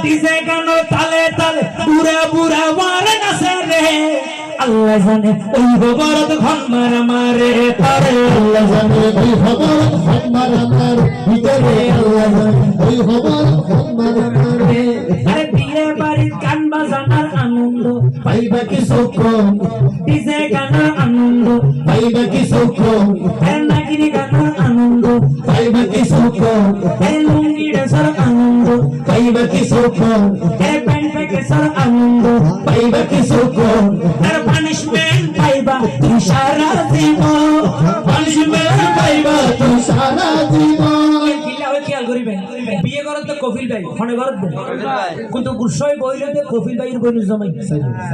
DJ গানো তালে তালে বুড়া বুড়া মারে নাচে রে আল্লাহ জানে ওই খবরত ঘন মারা মারে তারে আল্লাহ জানে ওই খবরত ঘন মারা মারে ভিতরে আল্লাহ জানে ওই খবরত ঘন মারা মারে আরে বিয়ে বাড়ির গান বাজানার আনন্দ পাইবা কি সুখ ডিজে গানার আনন্দ পাইবা কি সুখ এর নাগিনী গানার আনন্দ পাইবা কি সুখ এর লুঙ্গি ড্রেসের আনন্দ পাইবা কি সুখ এর প্যান্ট প্যাকেসের আনন্দ পাইবা কি সুখ এর পানিশমেন্ট পাইবা তুই সারা জীবন পানিশমেন্ট পাইবা তুই সারা জীবন কিল্লা হয়ে খেয়াল করিবেন বিয়ে করার তো কপিল ভাই ফোনে করার দেন কিন্তু গুসাই বইলে কপিল ভাইয়ের বইন জমাই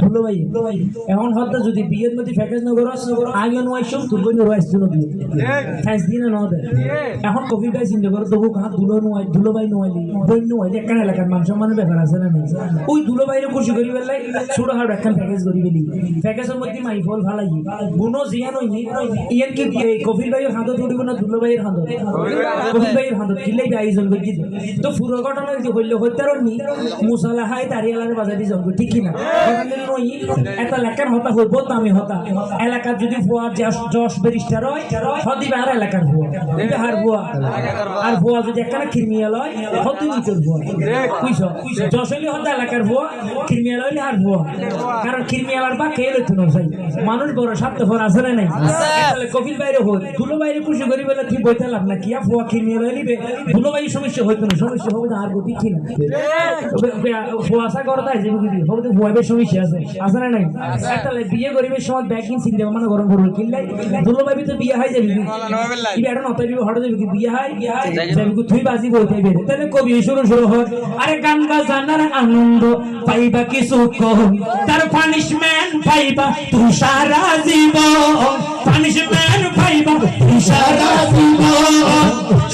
ধুলো ভাই এখন হয়তো যদি বিয়ের মধ্যে প্যাকেজ না করস আগে নয় সব তুই বইন রয়েছে জন্য বিয়ে ফ্যাস দিনে না দে এখন কপিল ভাই চিন্তা করো তবু কাহা ধুলো ভাই নয় বইন নয় একটা এলাকার মান সম্মানের ব্যাপার আছে না ওই ধুলো ভাইরে খুশি করি বেলাই ছোট হাড় একখান প্যাকেজ করি বেলি প্যাকেজের মধ্যে মাই ফল ভালাই গুনো জিয়ান হইনি ইয়ান কি কপিল ভাইয়ের হাতত উঠিব না ধুলো ভাইয়ের হাতত কপিল ভাইয়ের হাতত কিলাই আয়োজন করে দিত তো পুরো ঘটনা যদি হইলে হইতার নি মুসালা হাই তারিয়ালার বাজারে জন্ম ঠিক না নই একটা এলাকার হতা হইব দামি হতা এলাকার যদি ভুয়া যশ বেরিস্টার হয় হদিবে আর এলাকার ভুয়া কিন্তু হার ভুয়া আর ভুয়া যদি একটা খিরমিয়াল হয় হতুই নিচের ভুয়া বুঝছ যশ হইলে হতা এলাকার ভুয়া খিরমিয়াল হইলে আর ভুয়া কারণ খিরমিয়ালার বা খেয়ে লইতো না ভাই মানুষ বড় স্বার্থপর আছে না নাই তাহলে কপিল বাইরে হই ধুলো বাইরে খুশি করি বলে তুই বইতে লাভ না কি ভুয়া খিরমিয়াল হইলিবে ধুলো বাইরে সমস্যা হইতো না সমস্যা হবে না আর গতি কি না ভুয়াশা করতে আছে হবে তো ভুয়াবের সমস্যা আছে না নাই তাহলে বিয়ে গরিবের সময় ব্যাগিং সিন দেবো মানে গরম করবো কিনলাই ধুলো বাইবি তো বিয়ে হয় যাবি কি একটা নতাই হঠাৎ যাবি কি বিয়ে হয় যাবি তুই বাজি বলতে বেরে তাহলে কবি শুরু হোক আরে গান বাজানার আনন্দ পাইবা কিছু কম তার পানিশমেন্ট পাইবা তুই সারা জীবন পানিশমেন্ট পাইবা তুই সারা জীবন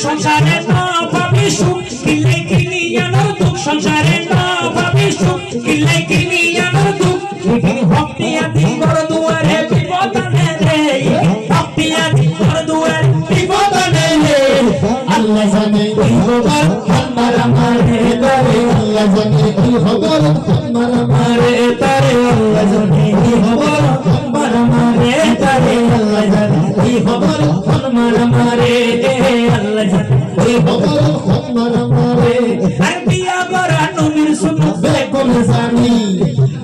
সংসারে না পাবি সুখ কিলাই কিনি আনার দুঃখ সংসারে না পাবি সুখ কিলাই কিনি আনার দুঃখ ভক্তি আদি বড় দুয়ারে বিপদ আনে রে ভক্তি আদি বড় দুয়ারে বিপদ আনে রে আল্লাহ জানে ওই খবর ঘন মারা মারে তারে আল্লাহ জানে ওই খবর ঘন মারা মারে তারে আল্লাহ জানে ওই খবর ঘন মারা মারে তারে আল্লাহ জানে ওই খবর ঘন মারা মারে আল্লাহ জানে ওই খবর ঘন মারা মারে আর বিয়া বরা নবীর সুন্নাত বেকুল জানি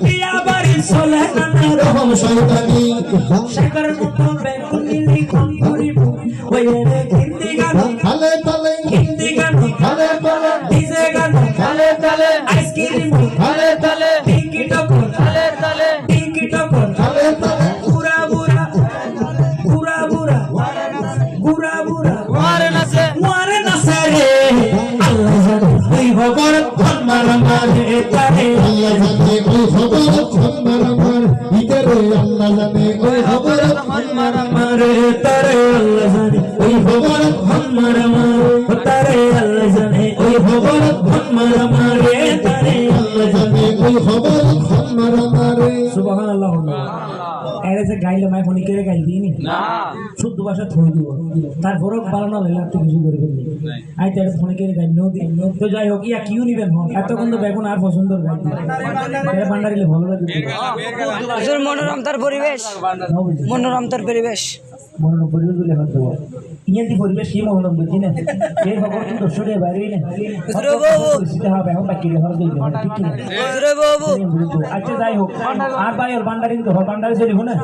বিয়া বাড়ি চলে না রহম শয়তানি শাকর মতো বেকুল নীলি কোন করিব ওইরে হিন্দি গান খালে তালে হিন্দি গান খালে তালে ডিজে গান খালে তালে আইসক্রিম খালে তালে টিকিটক খালে তালে টিকিটক খালে তালে বুড়া বুড়া বুড়া বুড়া বুড়া বুড়া মারে নাচে মারে নাচে রে আল্লাহ জানে ওই খবর ঘন মারা মারে তারে আল্লাহ জানে ওই খবর ঘন মারা মারে ভিতরে আল্লাহ জানে ওই খবর ঘন মারা মারে তারে আল্লাহ জানে ওই খবর ঘন মারা মারে তারে আল্লাহ জানে ওই খবর ঘন মারা মারে তারে আল্লাহ জানে ওই খবর ঘন মারা মারে সুবহানাল্লাহ এর যে গাইলে মাই ফোনে কেড়ে গাইল দিইনি না শুদ্ধ ভাষা থই দিব তারপরও ভালো না লাগলে আপনি কিছু করে ফেললি আই তার ফোনে কেড়ে গাইল নো দিন তো যাই হোক ইয়া কিউ নিবেন হন এতক্ষণ তো বেগুন আর পছন্দ গাইল এর ভান্ডারিলে ভালো লাগে হুজুর মনোরম তার পরিবেশ মনোরম তার পরিবেশ মনোরম পরিবেশ বলে হতো ইয়ান্তি পরিবেশ কি মনোরম বুঝি না এই খবর তো দর্শকে বাইরে না সেটা হবে এখন বাকি রে হরদ দিই ঠিক কি না হুজুর বাবু আচ্ছা যাই হোক আর ভাই ওর ভান্ডারি তো ভান্ডারি চলি না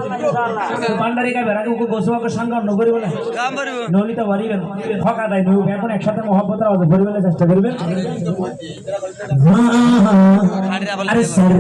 ভান্ডারি কা বেড়া ওকে গোসবাকে সঙ্গ অন্য করিব না কাম পারিব নলিতা বাড়িবেন ফাঁকা দেয় নই এখন একসাথে মহব্বতের আওয়াজ করিবেন চেষ্টা করবেন আরে স্যার